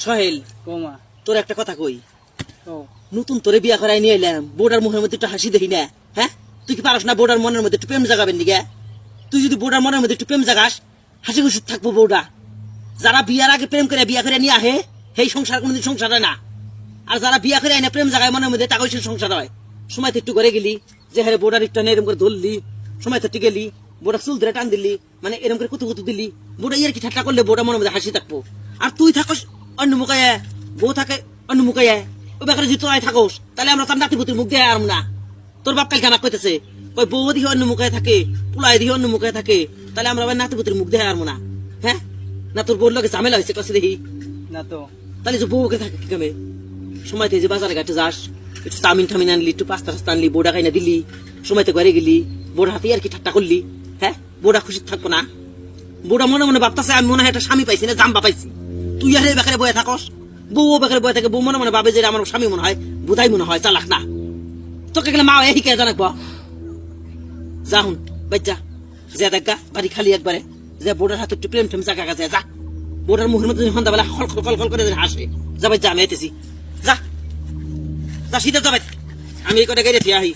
Sohel coma তোর একটা কথা কই ও নতুন তোরে বিয়া করাই নিয়ে এলাম বোর্ডার মুখের মধ্যে একটু হাসি দেখি না হ্যাঁ তুই কি পারস না বোর্ডার মনের মধ্যে একটু প্রেম জাগাবেন নিগে তুই যদি বোর্ডার মনের মধ্যে একটু প্রেম জাগাস হাসি খুশি থাকবো বউটা যারা বিয়ার আগে প্রেম করে বিয়া করে নিয়ে আহে সেই সংসার কোনোদিন সংসার হয় না আর যারা বিয়া করে আইনা প্রেম জাগায় মনের মধ্যে টাকা সংসার হয় সময় তো একটু করে গেলি যে হ্যাঁ বোর্ডার একটু এরকম করে ধরলি সময় তো একটু গেলি বোর্ডার চুল ধরে টান দিলি মানে এরকম করে কুতু কুতু দিলি বোর্ডা ইয়ার কি ঠাট্টা করলে বোর্ডার মনের মধ্যে হাসি থাকবো আর তুই থাকস অন্য মুখায় বউ থাকে অন্য মুখায় ও বেকারে যদি তোরাই থাকোস তাহলে আমরা তার নাতি পুতির মুখ দিয়ে আর না তোর বাপ কালকে আমাকে কইতেছে কই বউ দিকে অন্য মুখায় থাকে পুলাই দিকে অন্য মুখায় থাকে তাহলে আমরা আবার নাতি পুতির মুখ দিয়ে আর না হ্যাঁ না তোর বউর লোকে ঝামেলা হয়েছে কাছে দেখি না তো তাহলে যে বউকে থাকে কি কামে সময় যে বাজারে ঘাটে যাস একটু চাউমিন ঠামিন আনলি একটু পাস্তা টাস্তা আনলি বোডা খাইনা দিলি সময়তে ঘরে গেলি বোড়া হাতে আর কি ঠাট্টা করলি হ্যাঁ বোড়া খুশি থাকবো না বোড়া মনে মনে ভাবতেছে আমি মনে হয় একটা স্বামী পাইছি না জাম্বা পাইছি তুই আর বেকারে বয়ে থাকস বউ বেকারে বয়ে থাকে বউ মনে মনে ভাবে যে আমার স্বামী মনে হয় বুধাই মনে হয় চালাক না তোকে গেলে মা এই কে জানাকবো যা হুন বাচ্চা যে দেখা বাড়ি খালি একবারে যে বোর্ডার হাতে একটু প্রেম ঠেম জায়গা গেছে যা বোর্ডার মুখের মধ্যে সন্ধ্যাবেলা খল খল খল খল করে হাসে যাবে যা আমি এতেছি যা যা শীতে যাবে আমি এই কটা গাড়ি আহি